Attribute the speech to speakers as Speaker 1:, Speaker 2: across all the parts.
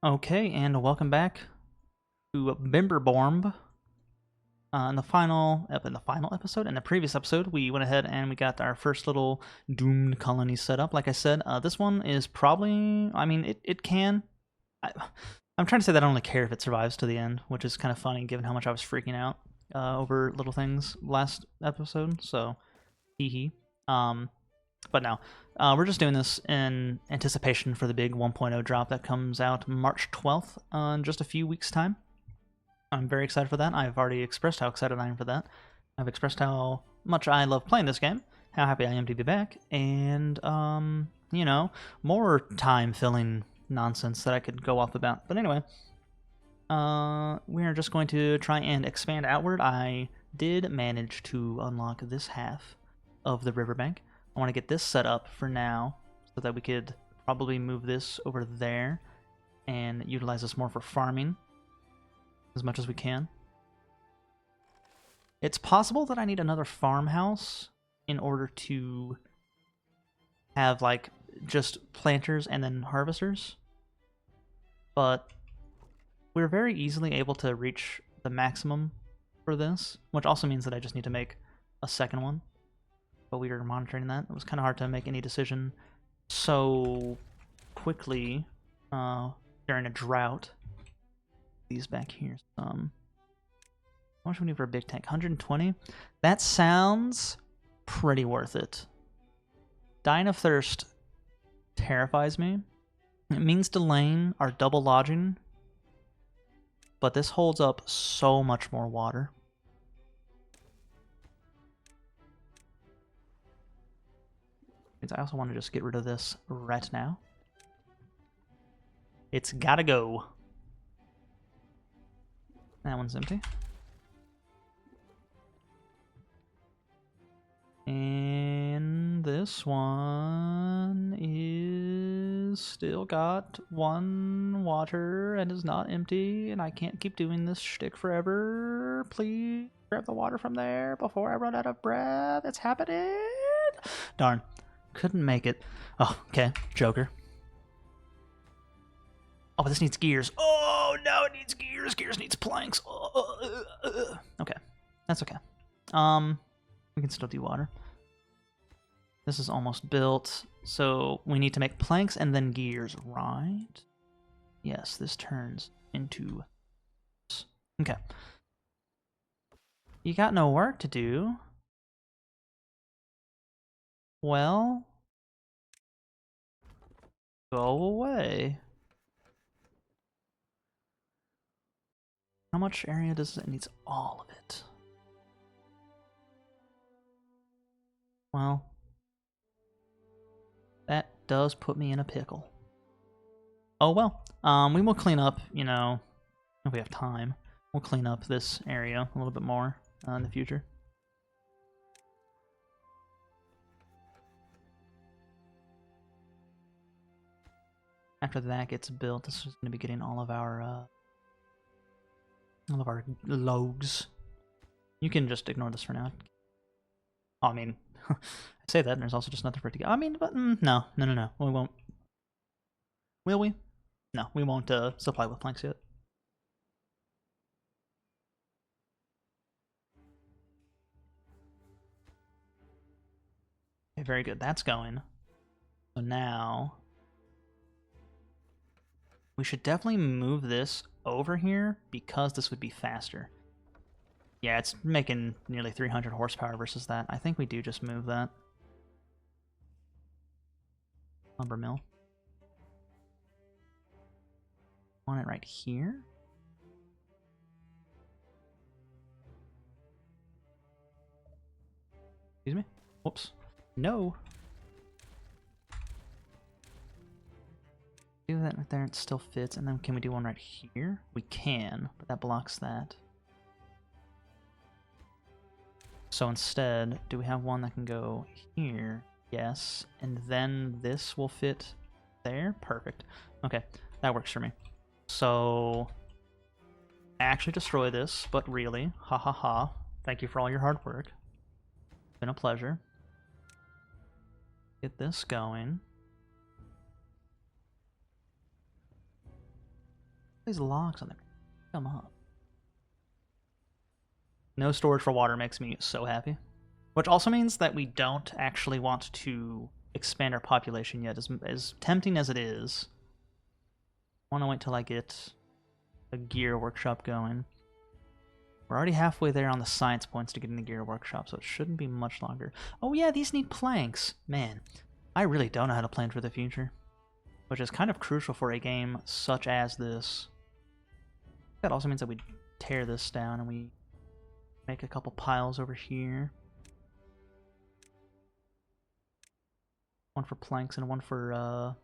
Speaker 1: Okay, and welcome back to Timberborn. In the final episode, in the previous episode, we went ahead and we got our first little doomed colony set up. Like I said, this one is probably, I mean, it can. I, I'm trying to say that I don't really care if it survives to the end, which is kind of funny given how much I was freaking out over little things last episode. So, hee hee. But no, we're just doing this in anticipation for the big 1.0 drop that comes out March 12th in just a few weeks' time. I'm very excited for that. I've already expressed how excited I am for that. I've expressed how much I love playing this game, how happy I am to be back, and, more time-filling nonsense that I could go off about. But anyway, we are just going to try and expand outward. I did manage to unlock this half of the riverbank. I want to get this set up for now so that we could probably move this over there and utilize this more for farming as much as we can. It's possible that I need another farmhouse in order to have, like, just planters and then harvesters. But we're very easily able to reach the maximum for this, which also means that I just need to make a second one. But we are monitoring that. It was kind of hard to make any decision so quickly during a drought. These back here. How much do we need for a big tank? 120? That sounds pretty worth it. Dying of thirst terrifies me. It means delaying our double lodging, but this holds up so much more water. I also want to just get rid of this right now. It's gotta go. That one's empty. And this one is still got one water and is not empty, and I can't keep doing this shtick forever. Please grab the water from there before I run out of breath. It's happening. Darn. Couldn't make it. Oh, okay. Joker. Oh, but this needs gears. Oh, no, it needs gears. Gears needs planks. Okay. That's okay. We can still do water. This is almost built, so we need to make planks and then gears, right? Yes, this turns into... Okay. You got no work to do. Well... Go away. How much area does it? It needs all of it. Well... That does put me in a pickle. Oh well. We will clean up, if we have time. We'll clean up this area a little bit more in the future. After that gets built, this is going to be getting all of our logs. You can just ignore this for now. Oh, I mean, I say that, and there's also just nothing for it to get. I mean, but no. We won't. Will we? No, we won't supply with planks yet. Okay, very good. That's going. So now we should definitely move this over here because this would be faster. Yeah, it's making nearly 300 horsepower versus that. I think we do just move that. Lumber mill. Want it right here? Excuse me? Whoops. No! Do that right there, it still fits, and then can we do one right here? We can, but that blocks that. So instead, do we have one that can go here? Yes, and then this will fit there? Perfect. Okay, that works for me. So, I actually destroy this, but really, ha ha ha. Thank you for all your hard work. It's been a pleasure. Get this going. These logs on there. Come up. No storage for water makes me so happy. Which also means that we don't actually want to expand our population yet. As tempting as it is, I want to wait till I get a gear workshop going. We're already halfway there on the science points to get in the gear workshop, so it shouldn't be much longer. Oh yeah, these need planks. Man, I really don't know how to plan for the future, which is kind of crucial for a game such as this. That also means that we tear this down and we make a couple piles over here. One for planks and one for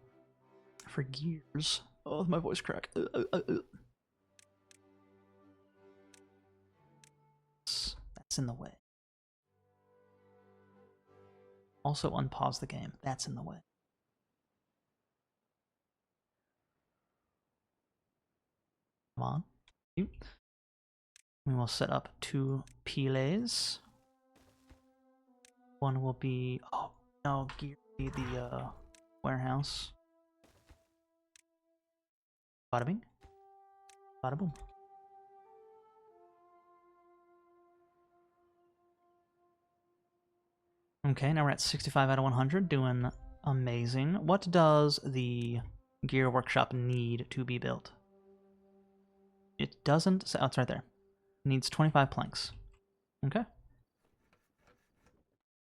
Speaker 1: gears. Oh, my voice crack. That's in the way. Also unpause the game. That's in the way. Come on. We will set up 2 piles. One will be... Oh, no. Gear will be the warehouse. Bada bing. Bada boom. Okay, now we're at 65 out of 100, doing amazing. What does the gear workshop need to be built? It doesn't... Oh, it's right there. It needs 25 planks. Okay.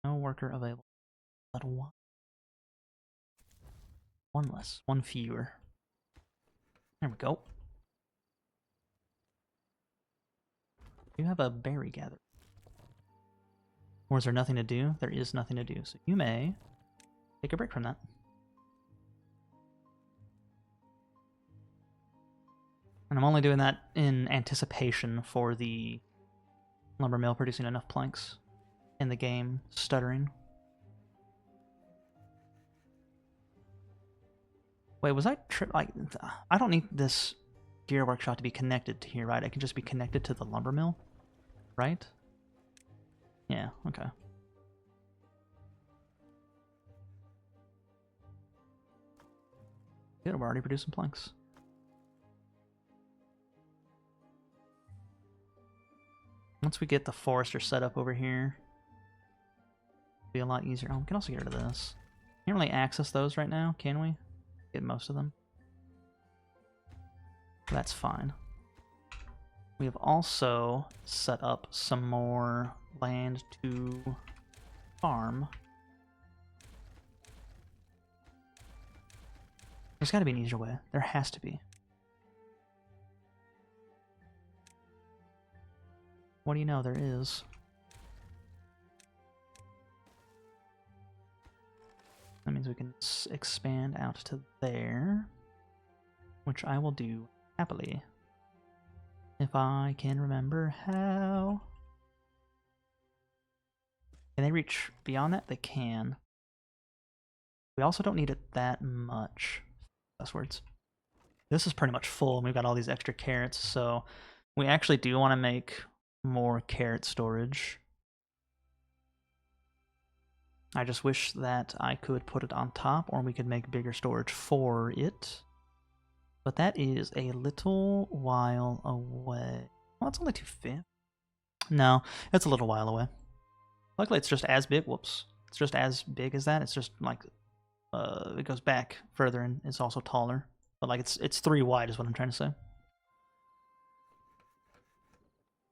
Speaker 1: No worker available. But one. One less. One fewer. There we go. You have a berry gather. Or is there nothing to do? There is nothing to do, so you may take a break from that. And I'm only doing that in anticipation for the lumber mill producing enough planks in the game stuttering. Wait, was I like I don't need this gear workshop to be connected to here, right? I can just be connected to the lumber mill, right? Yeah, okay. Good, we're already producing planks. Once we get the forester set up over here, it'll be a lot easier. Oh, we can also get rid of this. Can't really access those right now, can we? Get most of them. That's fine. We have also set up some more land to farm. There's got to be an easier way. There has to be. What do you know? There is. That means we can expand out to there, which I will do happily. If I can remember how. Can they reach beyond that? They can. We also don't need it that much. Less words. This is pretty much full, and we've got all these extra carrots, so we actually do want to make more carrot storage. I just wish that I could put it on top, or we could make bigger storage for it. But that is a little while away. Well, it's only 250. No, it's a little while away. Luckily, it's just as big. Whoops. It's just as big as that. It's just like it goes back further and it's also taller. But like it's 3 wide is what I'm trying to say.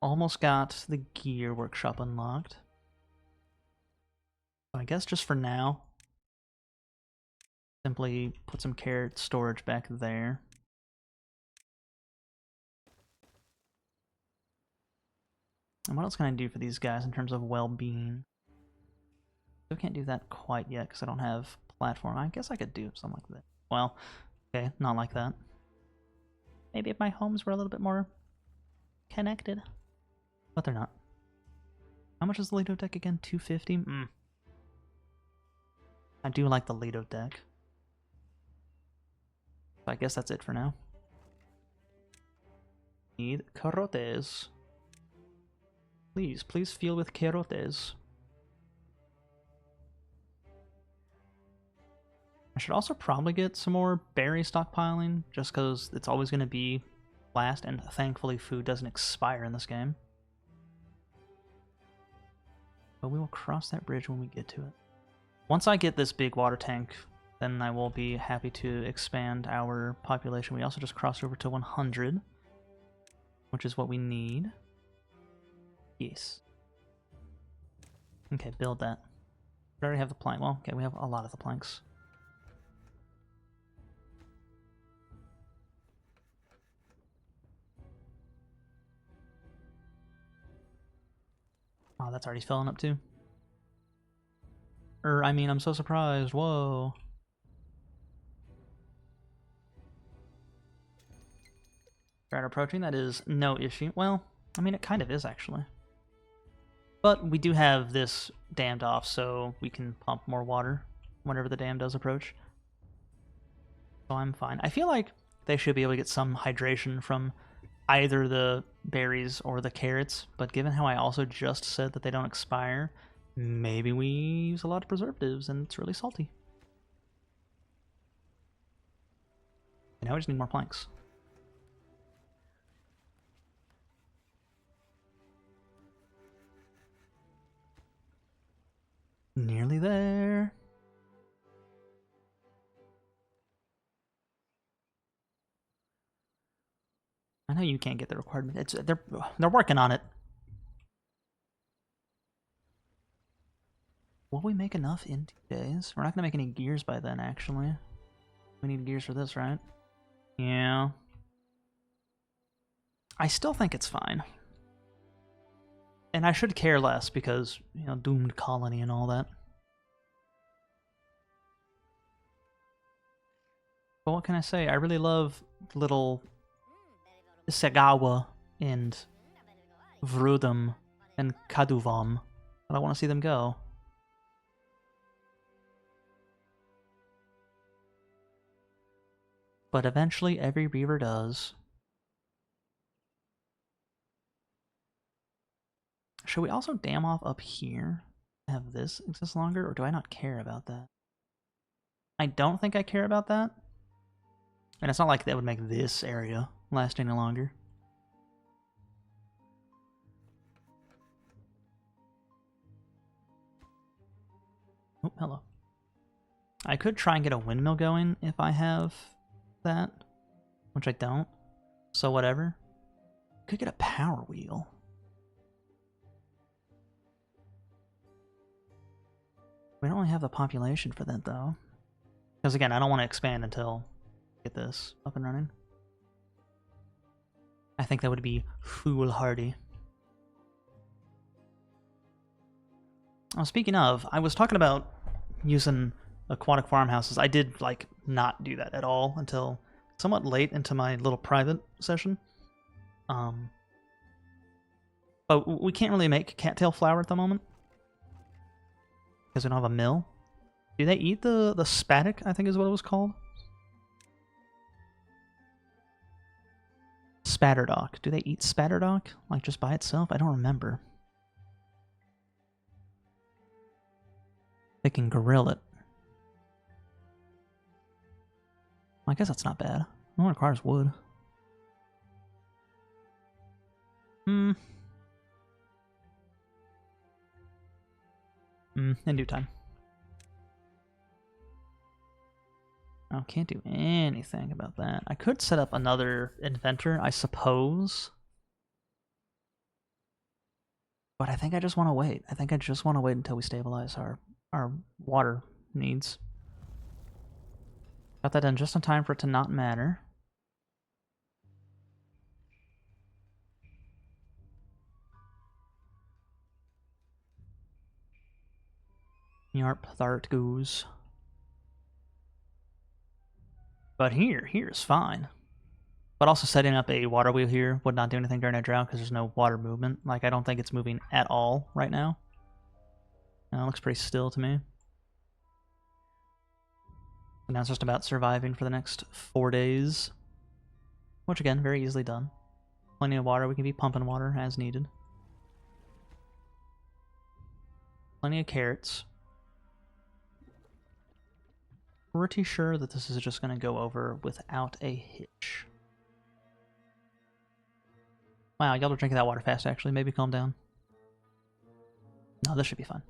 Speaker 1: Almost got the gear workshop unlocked. So I guess just for now, simply put some carrot storage back there. And what else can I do for these guys in terms of well-being? Still can't do that quite yet because I don't have platform. I guess I could do something like that. Well, okay, not like that. Maybe if my homes were a little bit more connected. But they're not. How much is the Lido deck again? 250? I do like the Lido deck. I guess that's it for now. Need carotes. Please, please fill with carotes. I should also probably get some more berry stockpiling, just because it's always going to be last, and thankfully food doesn't expire in this game. But we will cross that bridge when we get to it. Once I get this big water tank, then I will be happy to expand our population. We also just crossed over to 100, which is what we need. Yes. Okay, build that. We already have the plank. Well, okay, we have a lot of the planks. Oh, that's already filling up too. I mean, I'm so surprised. Whoa. Drought approaching, that is no issue. Well, I mean, it kind of is, actually. But we do have this dammed off, so we can pump more water whenever the dam does approach. So I'm fine. I feel like they should be able to get some hydration from either the berries or the carrots, but given how I also just said that they don't expire, maybe we use a lot of preservatives and it's really salty. And now we just need more planks. Nearly there. I know you can't get the required. They're working on it. Will we make enough in 2 days? We're not gonna make any gears by then, actually. We need gears for this, right? Yeah. I still think it's fine. And I should care less because, you know, doomed colony and all that. But what can I say? I really love little Sagawa and Vrudum and Kaduvam. But I want to see them go. But eventually every beaver does. Should we also dam off up here? Have this exist longer, or do I not care about that? I don't think I care about that. And it's not like that would make this area last any longer. Oh, hello. I could try and get a windmill going if I have that, which I don't. So whatever. Could get a power wheel. We don't really have the population for that, though. Because again, I don't want to expand until I get this up and running. I think that would be foolhardy. Oh, speaking of, I was talking about using aquatic farmhouses. I did, like, not do that at all until somewhat late into my little private session. But we can't really make cattail flour at the moment. Because we don't have a mill. Do they eat the spaddock, I think is what it was called? Spatterdock. Do they eat spatterdock? Like, just by itself? I don't remember. They can grill it. I guess that's not bad. It only requires wood. In due time. Oh, can't do anything about that. I could set up another inventor, I suppose. But I think I just want to wait. I think I just want to wait until we stabilize our water needs. Got that done just in time for it to not matter. Yarp, thart goose. But here's fine. But also setting up a water wheel here would not do anything during a drought because there's no water movement. Like, I don't think it's moving at all right now. It looks pretty still to me. And now it's just about surviving for the next 4 days. Which, again, very easily done. Plenty of water. We can be pumping water as needed. Plenty of carrots. Pretty sure that this is just going to go over without a hitch. Wow, y'all are drinking that water fast, actually. Maybe calm down. No, this should be fun.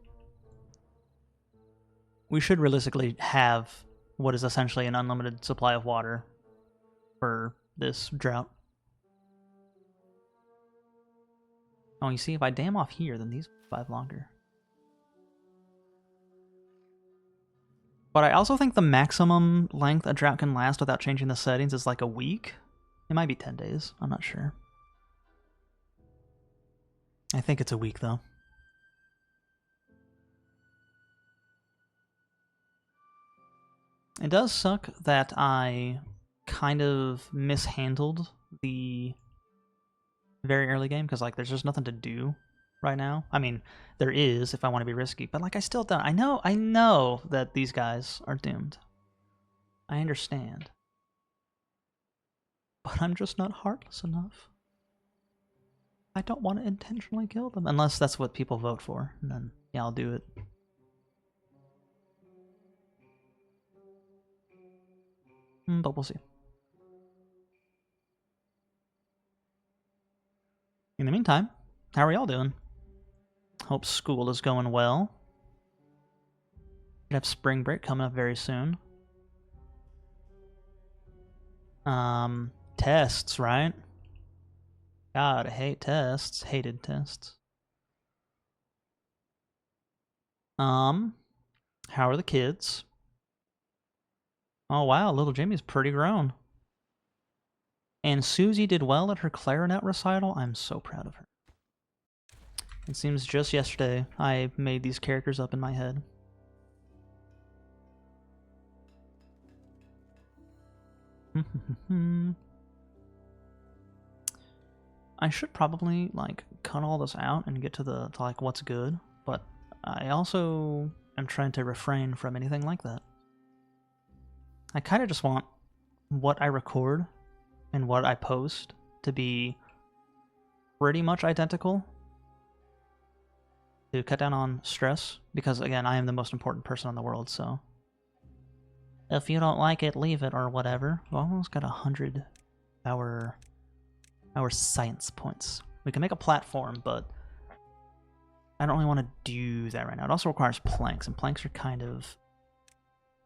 Speaker 1: We should realistically have what is essentially an unlimited supply of water for this drought. Oh, you see, if I dam off here, then these will survive longer. But I also think the maximum length a drought can last without changing the settings is like a week. It might be 10 days. I'm not sure. I think it's a week, though. It does suck that I kind of mishandled the very early game, because like there's just nothing to do right now. I mean, there is if I want to be risky, but like I still don't. I know that these guys are doomed. I understand. But I'm just not heartless enough. I don't want to intentionally kill them, unless that's what people vote for, and then yeah, I'll do it. But we'll see. In the meantime, how are y'all doing? Hope school is going well. We have spring break coming up very soon. Tests, right? God, I hate tests. Hated tests. How are the kids? Oh wow, little Jimmy's pretty grown. And Susie did well at her clarinet recital. I'm so proud of her. It seems just yesterday I made these characters up in my head. I should probably like cut all this out and get to like what's good, but I also am trying to refrain from anything like that. I kind of just want what I record and what I post to be pretty much identical to cut down on stress, because again, I am the most important person in the world, so if you don't like it, leave it or whatever. We almost got 100 our science points. We can make a platform, but I don't really want to do that right now. It also requires planks, and planks are kind of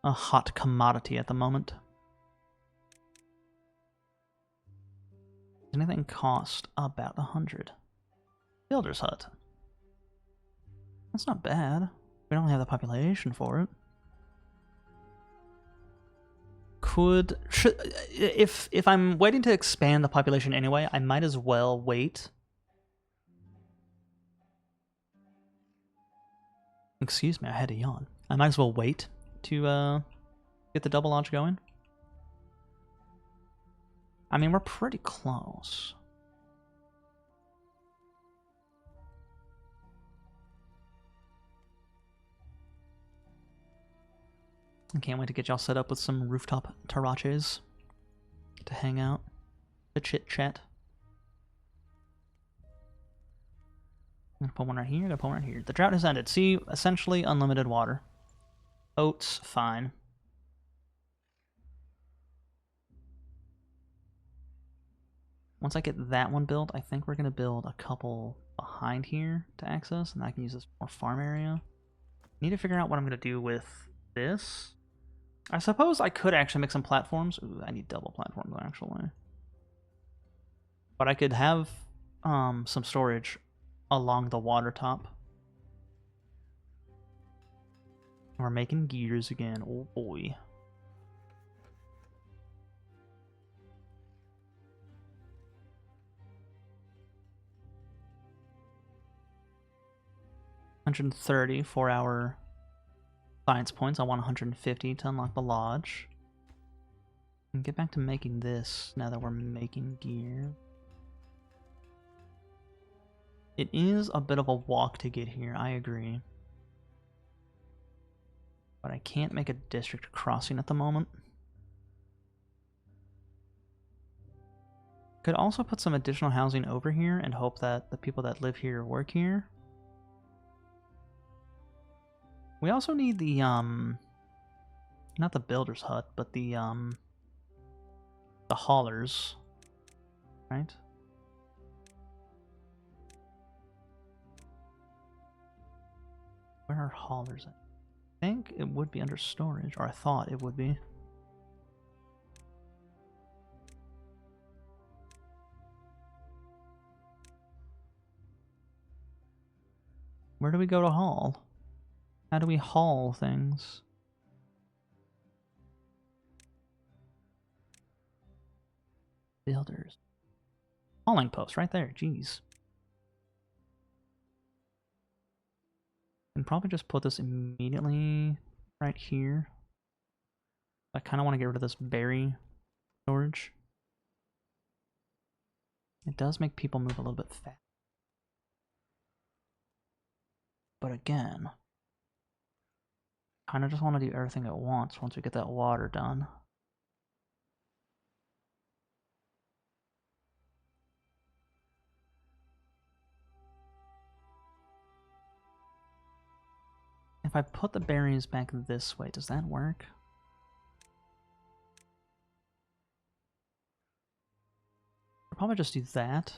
Speaker 1: a hot commodity at the moment. Does anything cost about 100? Builder's hut. That's not bad. We don't have the population for it. If I'm waiting to expand the population anyway, I might as well wait. Excuse me, I had to yawn. I might as well wait to get the double lodge going. I mean, we're pretty close. I can't wait to get y'all set up with some rooftop terraces to hang out, to chit-chat. I'm gonna put one right here, gonna put one right here. The drought has ended. See, essentially unlimited water. Oats, fine. Once I get that one built, I think we're gonna build a couple behind here to access, and I can use this more farm area. Need to figure out what I'm gonna do with this. I suppose I could actually make some platforms. Ooh, I need double platforms actually. But I could have some storage along the water top. We're making gears again. Oh boy. $130 for our science points. I want 150 to unlock the lodge. And get back to making this now that we're making gear. It is a bit of a walk to get here, I agree. But I can't make a district crossing at the moment. Could also put some additional housing over here and hope that the people that live here work here. We also need the, not the builder's hut, but the haulers, right? Where are haulers at? I think it would be under storage, or I thought it would be. Where do we go to haul? How do we haul things? Builders. Hauling post right there, jeez. And probably just put this immediately right here. I kind of want to get rid of this berry storage. It does make people move a little bit fast. But again, kind of just want to do everything at once we get that water done. If I put the berries back this way, does that work? I'll probably just do that.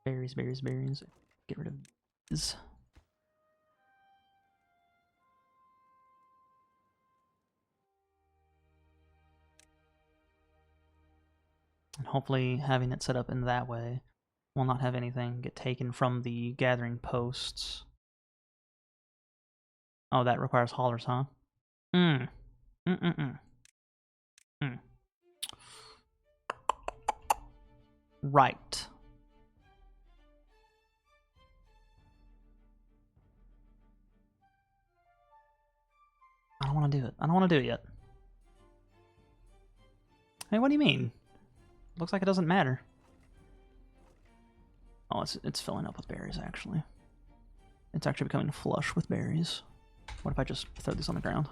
Speaker 1: Berries, berries, berries. Get rid of these. And hopefully having it set up in that way will not have anything get taken from the gathering posts. Oh, that requires haulers, huh? Hmm. Right. I don't want to do it. I don't want to do it yet. Hey, what do you mean? Looks like it doesn't matter. Oh, it's filling up with berries, actually. It's actually becoming flush with berries. What if I just throw these on the ground?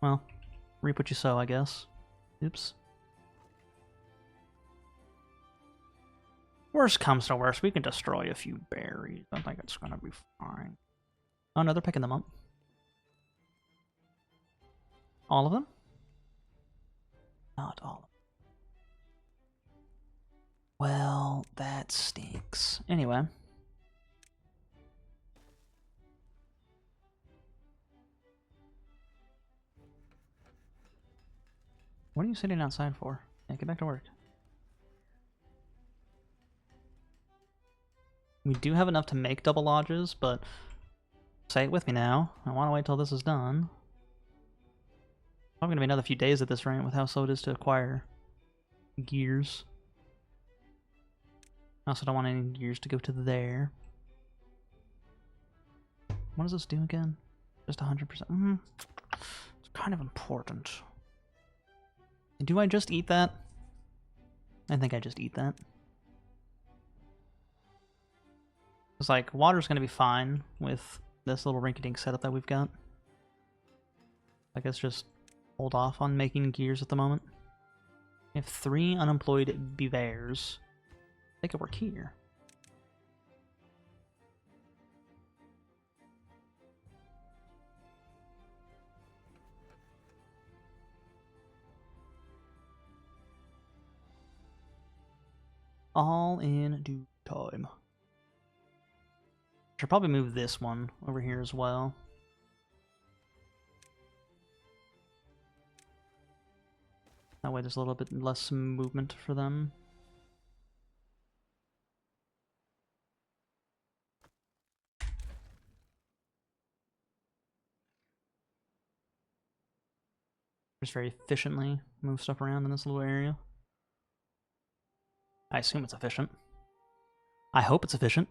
Speaker 1: Well, reap what you sow, I guess. Oops. Worst comes to worst, we can destroy a few berries. I think it's gonna be fine. Oh no, they're picking them up. All of them? Not all of them. Well, that stinks. Anyway. What are you sitting outside for? Yeah, get back to work. We do have enough to make double lodges, but say it with me now. I want to wait till this is done. Probably gonna be another few days at this rate with how slow it is to acquire gears. I also don't want any gears to go to there. What does this do again? Just 100%. It's kind of important. Do I just eat that? I think I just eat that. It's like, water's gonna be fine with this little rinky-dink setup that we've got. I guess just hold off on making gears at the moment. We have 3 unemployed beavers. They could work here. All in due time. Should probably move this one over here as well. That way there's a little bit less movement for them. Just very efficiently move stuff around in this little area. I assume it's efficient. I hope it's efficient.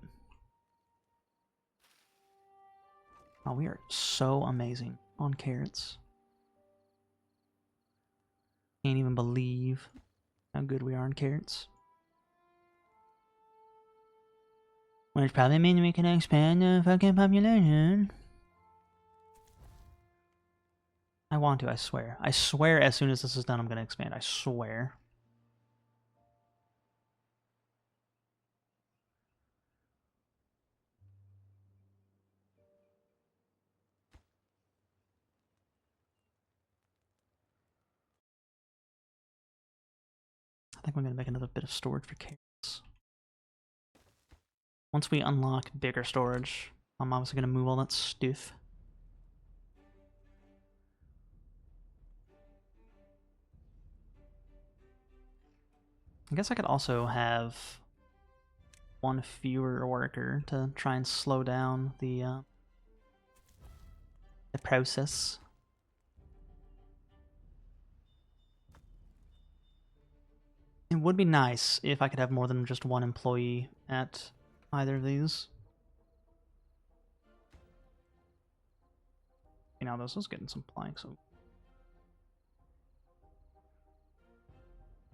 Speaker 1: Oh, we are so amazing on carrots. Can't even believe how good we are on carrots. Which probably means we can expand the fucking population. I want to, I swear. I swear as soon as this is done, I'm going to expand. I swear. I think we're going to make another bit of storage for carrots. Once we unlock bigger storage, I'm obviously going to move all that stuff. I guess I could also have one fewer worker to try and slow down the process. It would be nice if I could have more than just one employee at either of these. You know, this is getting some planks.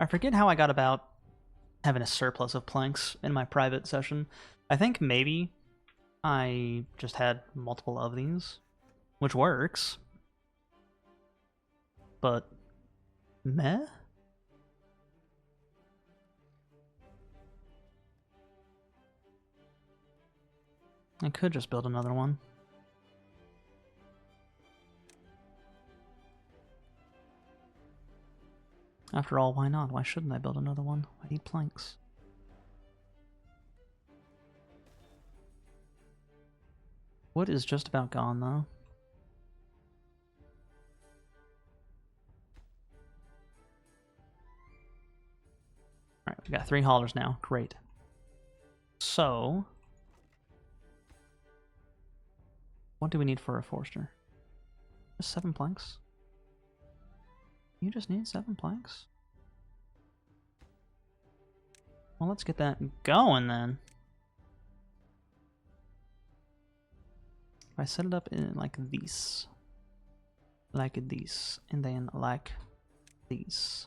Speaker 1: I forget how I got about having a surplus of planks in my private session. I think maybe I just had multiple of these, which works. But meh? I could just build another one. After all, why not? Why shouldn't I build another one? I need planks. Wood is just about gone, though. Alright, we got 3 haulers now. Great. So, what do we need for a forester? Just 7 planks? You just need 7 planks? Well, let's get that going then. If I set it up in like this, and then like these.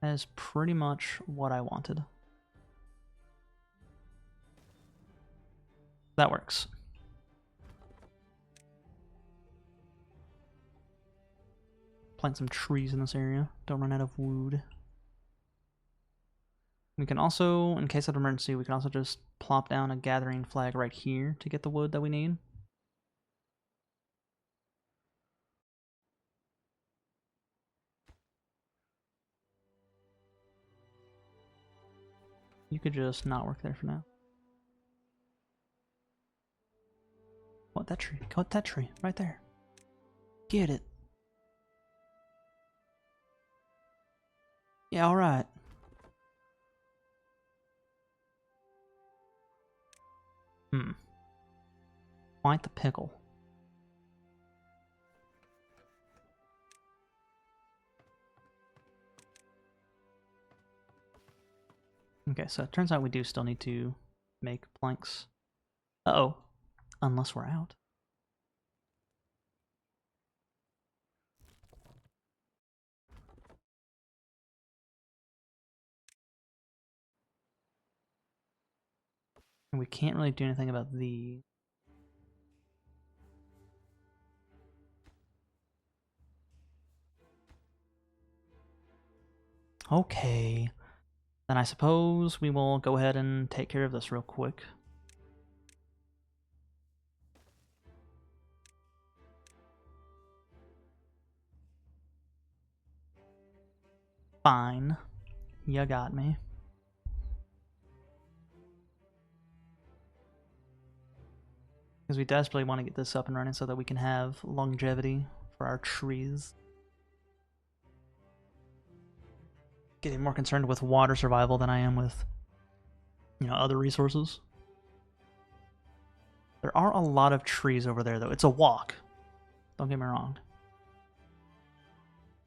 Speaker 1: That is pretty much what I wanted. That works. Plant some trees in this area. Don't run out of wood. We can also, in case of emergency, we can also just plop down a gathering flag right here to get the wood that we need. You could just not work there for now. What, that tree? Cut that tree right there. Get it. Yeah, alright. Quite the pickle. Okay, so it turns out we do still need to make planks. Uh-oh. Unless we're out. And we can't really do anything about the... Okay. Then I suppose we will go ahead and take care of this real quick. Fine. You got me. Because we desperately want to get this up and running so that we can have longevity for our trees. Getting more concerned with water survival than I am with, you know, other resources. There are a lot of trees over there, though. It's a walk. Don't get me wrong.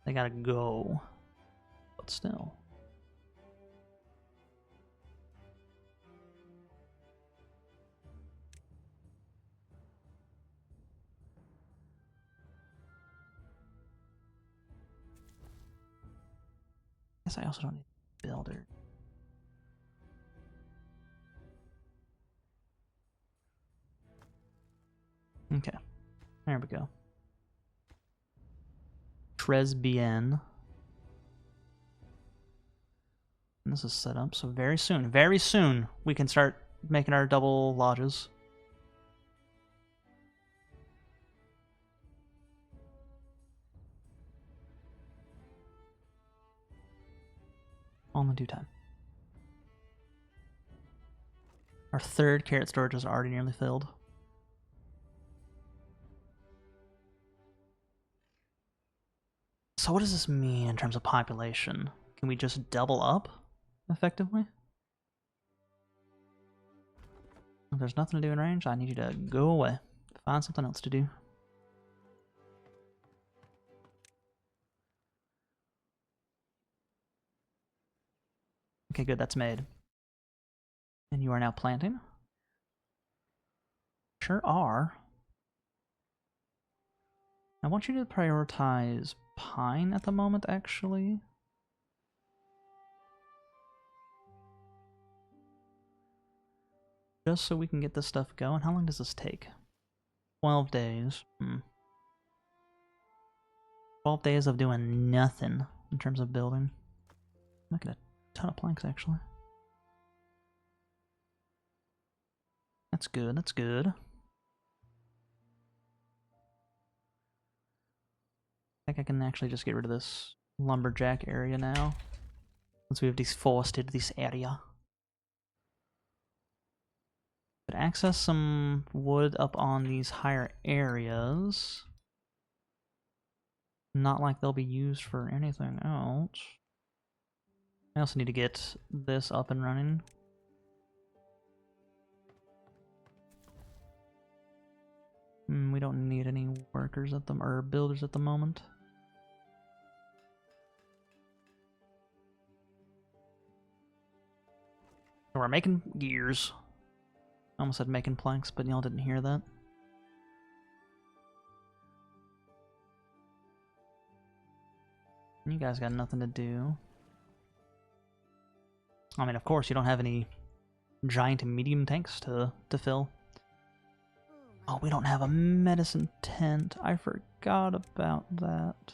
Speaker 1: They gotta go. But still. I guess I also don't need a builder. Okay. There we go. Tres bien. And this is set up, so very soon, we can start making our double lodges. All in due time. Our third carrot storage is already nearly filled. So what does this mean in terms of population? Can we just double up, effectively? If there's nothing to do in range, I need you to go away. Find something else to do. Okay, good, that's made. And you are now planting? Sure are. I want you to prioritize pine at the moment, actually. Just so we can get this stuff going. How long does this take? 12 days. 12 days of doing nothing in terms of building. I'm making a ton of planks, actually. That's good, that's good. I think I can actually just get rid of this lumberjack area now. Once we have deforested this area. But access some wood up on these higher areas. Not like they'll be used for anything else. I also need to get this up and running. We don't need any workers at them or builders at the moment. So we're making gears. I almost said making planks, but y'all didn't hear that. You guys got nothing to do. I mean, of course, you don't have any giant and medium tanks to fill. Oh, we don't have a medicine tent. I forgot about that.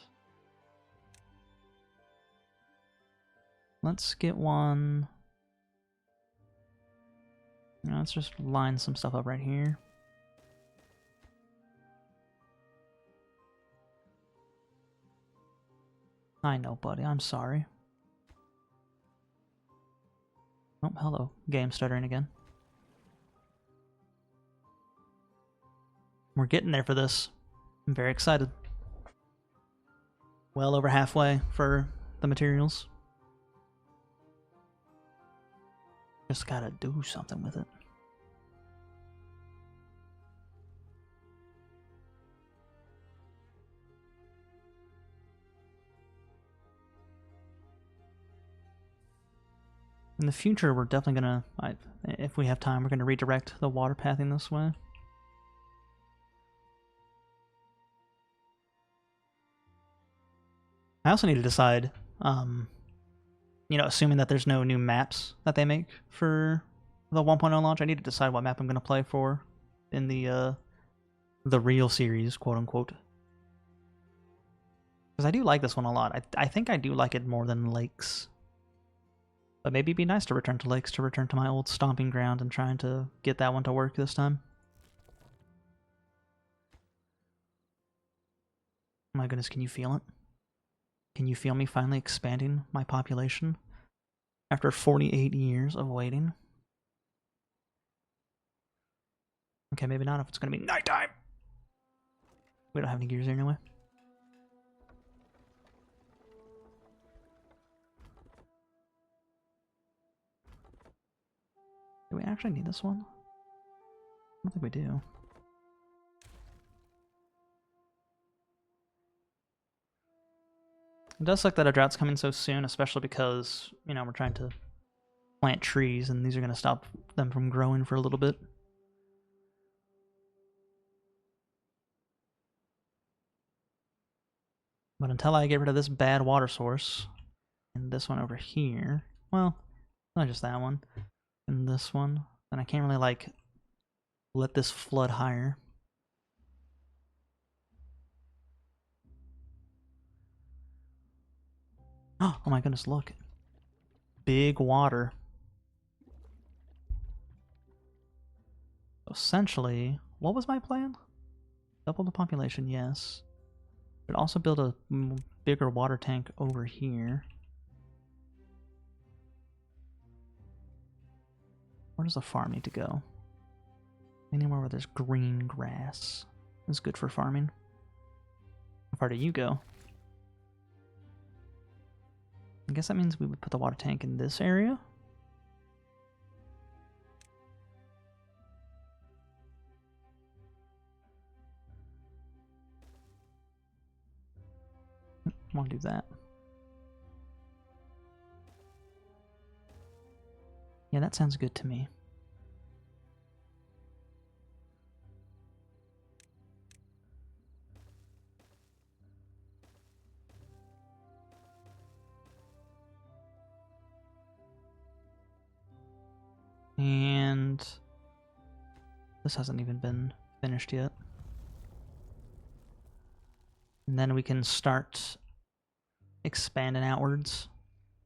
Speaker 1: Let's get one. Let's just line some stuff up right here. I know, buddy. I'm sorry. Oh, hello. Game stuttering again. We're getting there for this. I'm very excited. Well over halfway for the materials. Just gotta do something with it. In the future, we're definitely gonna, if we have time, we're gonna redirect the water pathing this way. I also need to decide, you know, assuming that there's no new maps that they make for the 1.0 launch, I need to decide what map I'm gonna play for in the real series, quote unquote. Because I do like this one a lot. I think I do like it more than Lakes. But maybe it'd be nice to return to Lakes, to return to my old stomping ground and trying to get that one to work this time. Oh my goodness, can you feel it? Can you feel me finally expanding my population after 48 years of waiting? Okay, maybe not if it's going to be nighttime. We don't have any gears here anyway. Do we actually need this one? I don't think we do. It does suck that a drought's coming so soon, especially because, you know, we're trying to plant trees and these are going to stop them from growing for a little bit. But until I get rid of this bad water source, and this one over here, well, not just that one, and this one, then I can't really, like, let this flood higher. Oh my goodness, look. Big water. Essentially, what was my plan? Double the population, yes. But also build a bigger water tank over here. Where does the farm need to go? Anywhere where there's green grass is good for farming. How far do you go? I guess that means we would put the water tank in this area. Won't do that. Yeah, that sounds good to me. And this hasn't even been finished yet. And then we can start expanding outwards,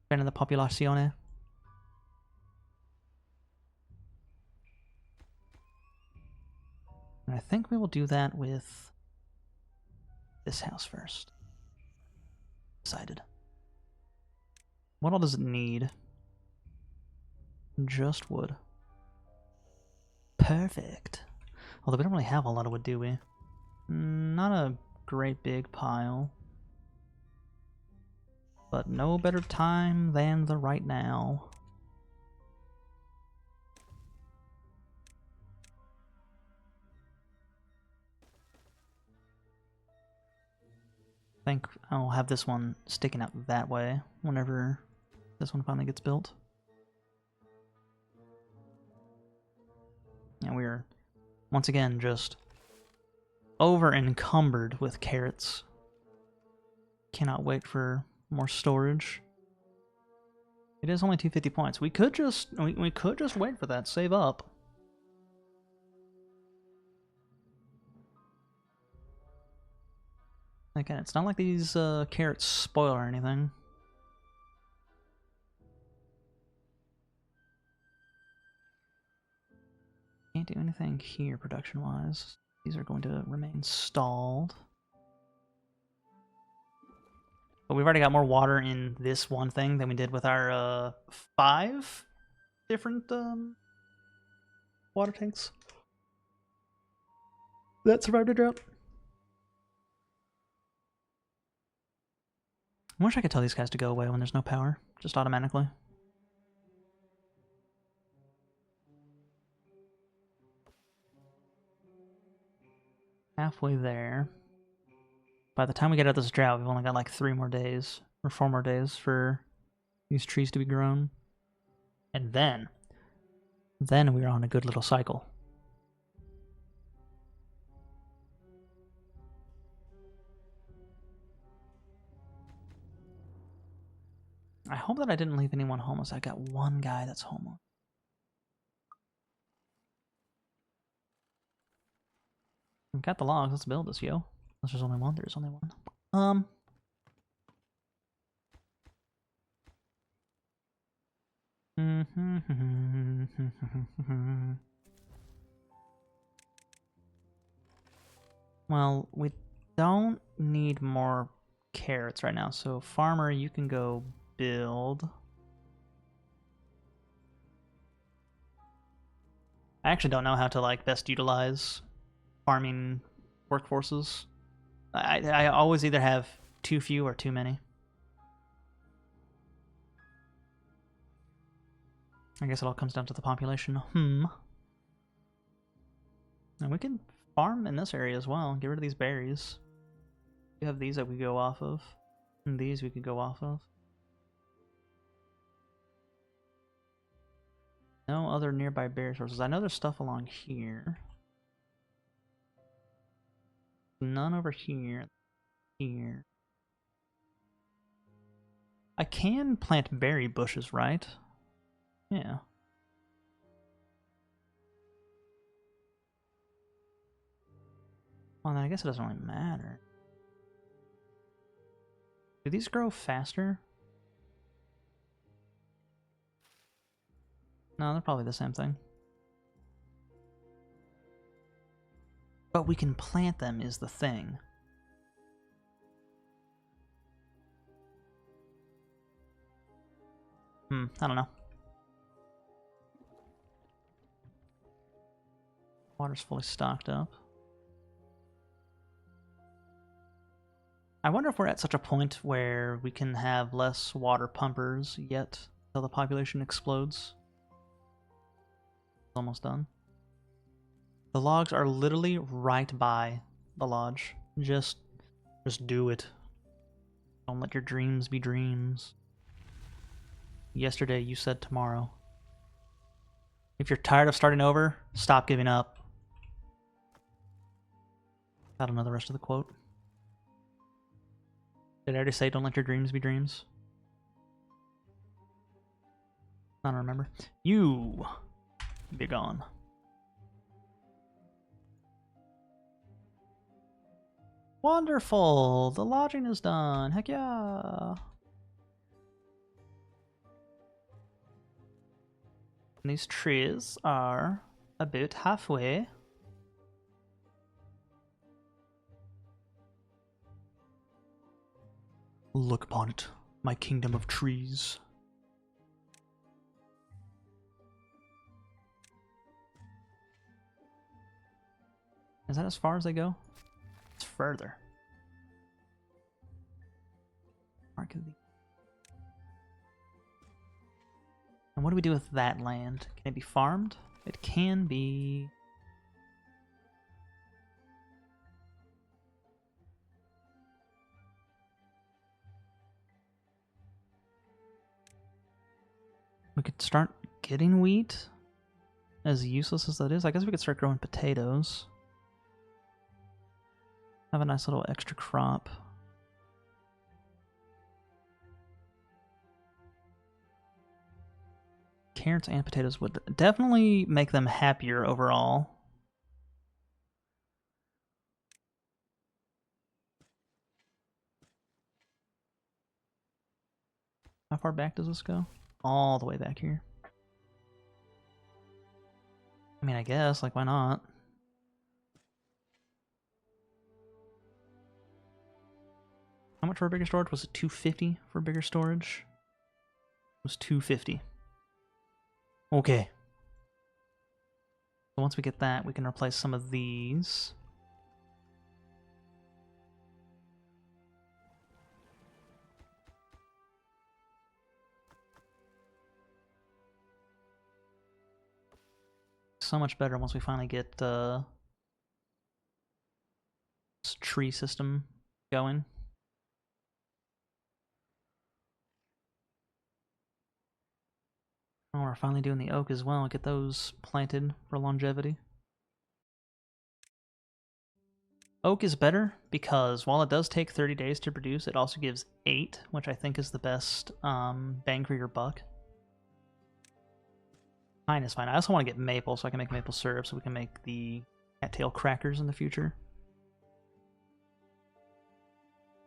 Speaker 1: expanding the populazione. And I think we will do that with this house first. Decided. What all does it need? Just wood. Perfect. Although we don't really have a lot of wood, do we? Not a great big pile. But no better time than the right now. I think I'll have this one sticking out that way whenever this one finally gets built. And we're, once again, just over encumbered with carrots. Cannot wait for more storage. It is only 250 points. We could just wait for that, save up. Again, it's not like these carrots spoil or anything. Can't do anything here production-wise. These are going to remain stalled. But we've already got more water in this one thing than we did with our 5 different water tanks that survived a drought. I wish I could tell these guys to go away when there's no power, just automatically. Halfway there. By the time we get out of this drought, we've only got like 3 more days, or 4 more days for these trees to be grown. And then we're on a good little cycle. I hope that I didn't leave anyone homeless. I got one guy that's homeless. We've got the logs. Let's build this, yo. Unless there's only one. There's only one. Well, we don't need more carrots right now. So, farmer, you can go build. I actually don't know how to like best utilize farming workforces. I always either have too few or too many. I guess it all comes down to the population. And we can farm in this area as well. Get rid of these berries. We have these that we go off of. And these we could go off of. No other nearby berry sources. I know there's stuff along here. None over here. Here. I can plant berry bushes, right? Yeah. Well, then I guess it doesn't really matter. Do these grow faster? No, they're probably the same thing. But we can plant them is the thing. I don't know. Water's fully stocked up. I wonder if we're at such a point where we can have less water pumpers yet until the population explodes. It's almost done. The logs are literally right by the lodge. Just do it. Don't let your dreams be dreams. Yesterday you said tomorrow. If you're tired of starting over, stop giving up. I don't know the rest of the quote. Did I already say don't let your dreams be dreams? I don't remember. You be gone. Wonderful! The lodging is done. Heck yeah! And these trees are about halfway. Look upon it, my kingdom of trees. Is that as far as they go? It's further. Mark the... And what do we do with that land? Can it be farmed? It can be... We could start getting wheat, as useless as that is. I guess we could start growing potatoes. Have a nice little extra crop. Carrots and potatoes would definitely make them happier overall. How far back does this go? All the way back here. I mean, I guess, like, why not? How much for bigger storage? Was it 250 for bigger storage? It was 250. Okay. So once we get that, we can replace some of these. So much better once we finally get this tree system going. Oh, we're finally doing the oak as well. Get those planted for longevity. Oak is better because while it does take 30 days to produce, it also gives 8, which I think is the best bang for your buck. Pine is fine. I also want to get maple so I can make maple syrup so we can make the cattail crackers in the future.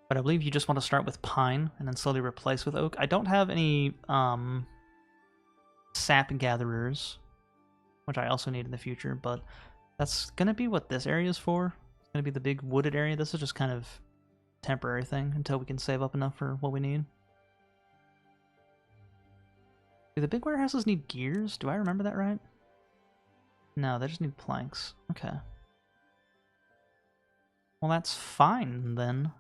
Speaker 1: But I believe you just want to start with pine and then slowly replace with oak. I don't have any sap gatherers, which I also need in the future, but that's going to be what this area is for. It's going to be the big wooded area. This is just kind of a temporary thing until we can save up enough for what we need. Do the big warehouses need gears? Do I remember that right? No, they just need planks. Okay. Well, that's fine then.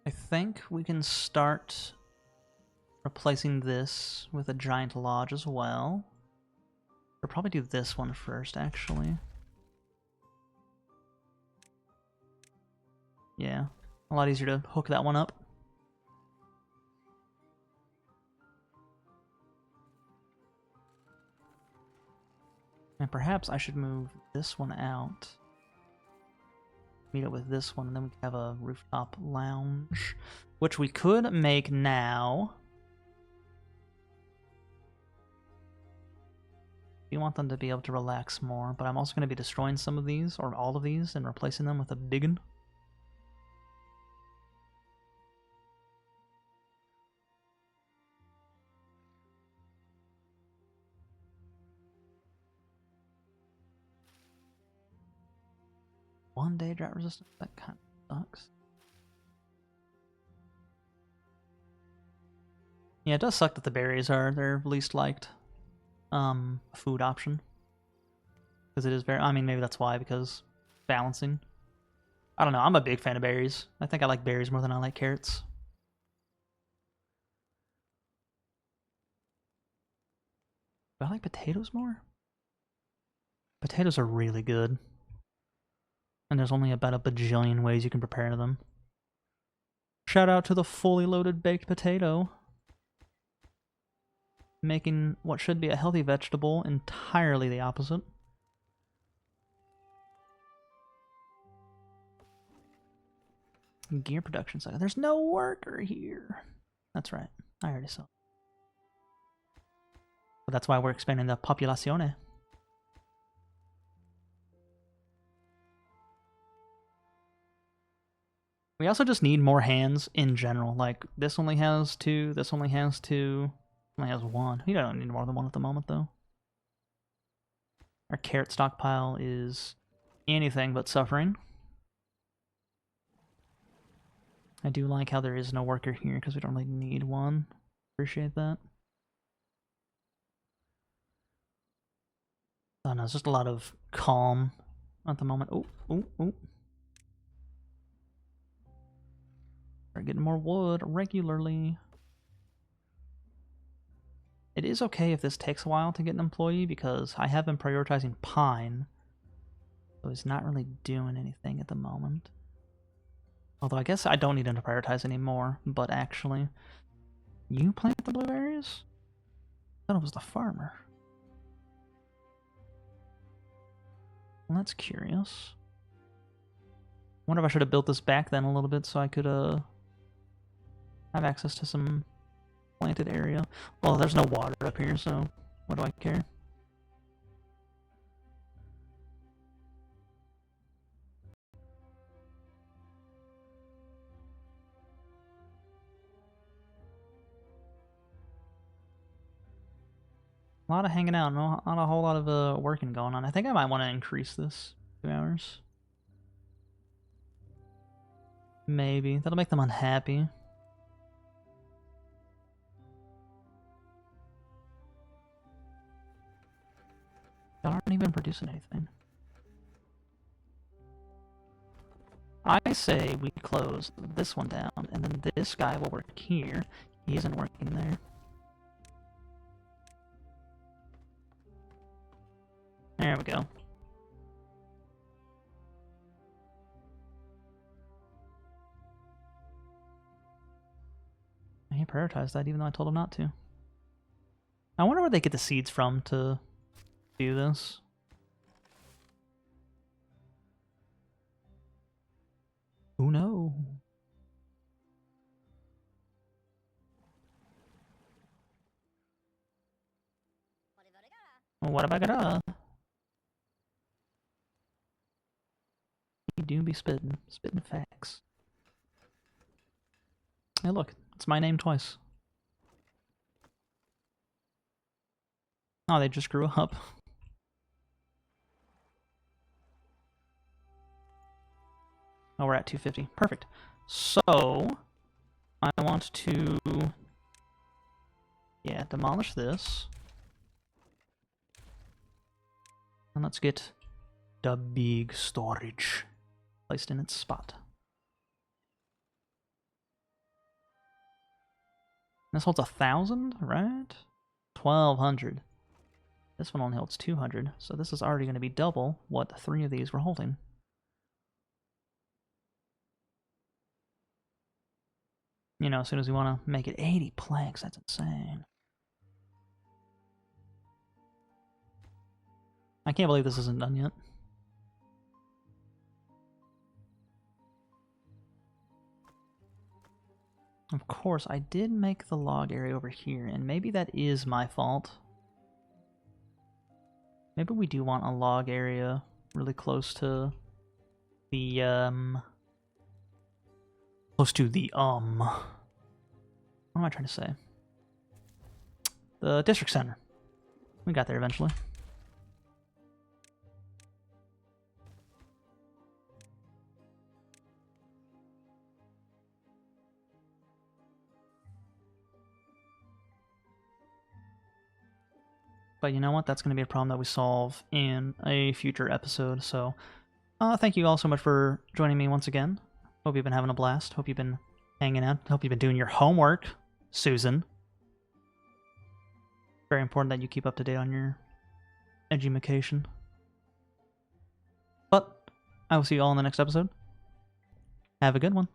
Speaker 1: I think we can start replacing this with a giant lodge as well. We'll probably do this one first, actually. Yeah, a lot easier to hook that one up. And perhaps I should move this one out. Meet it with this one, and then we can have a rooftop lounge, which we could make now. You want them to be able to relax more, but I'm also going to be destroying some of these, or all of these, and replacing them with a big one. One-day drought resistance? That kind of sucks. Yeah, it does suck that the berries are their least liked food option. Because it is very... I mean, maybe that's why, because balancing. I don't know, I'm a big fan of berries. I think I like berries more than I like carrots. Do I like potatoes more? Potatoes are really good. And there's only about a bajillion ways you can prepare them. Shout out to the fully loaded baked potato. Making what should be a healthy vegetable entirely the opposite. Gear production side. There's no worker here. That's right. I already saw. But that's why we're expanding the populazione. We also just need more hands in general. Like, this only has 2, this only has 2, only has 1. You don't need more than 1 at the moment, though. Our carrot stockpile is anything but suffering. I do like how there is no worker here, because we don't really need one. Appreciate that. Oh no, it's just a lot of calm at the moment. Oh, oh, oh. We're getting more wood regularly. It is okay if this takes a while to get an employee, because I have been prioritizing pine. So he's not really doing anything at the moment. Although I guess I don't need him to prioritize anymore, but actually... You plant the blueberries? I thought it was the farmer. Well, that's curious. I wonder if I should have built this back then a little bit so I could have access to some planted area. Well, there's no water up here, so what do I care? A lot of hanging out, not a whole lot of working going on. I think I might want to increase this 2 hours. Maybe. That'll make them unhappy. Y'all aren't even producing anything. I say we close this one down, and then this guy will work here. He isn't working there. There we go. He prioritized that even though I told him not to. I wonder where they get the seeds from to do this. Who knows? What about gonna? You do be spitting facts. Hey, look, it's my name twice. Oh, they just grew up. Oh, we're at 250. Perfect. So, I want to, yeah, demolish this. And let's get the big storage placed in its spot. This holds 1,000, right? 1,200. This one only holds 200, so this is already going to be double what 3 of these were holding. You know, as soon as we want to make it 80 planks, that's insane. I can't believe this isn't done yet. Of course, I did make the log area over here, and maybe that is my fault. Maybe we do want a log area really close to the, What am I trying to say? The district center. We got there eventually. But you know what? That's going to be a problem that we solve in a future episode. So thank you all so much for joining me once again. Hope you've been having a blast. Hope you've been hanging out. Hope you've been doing your homework, Susan. Very important that you keep up to date on your edumacation. But I will see you all in the next episode. Have a good one.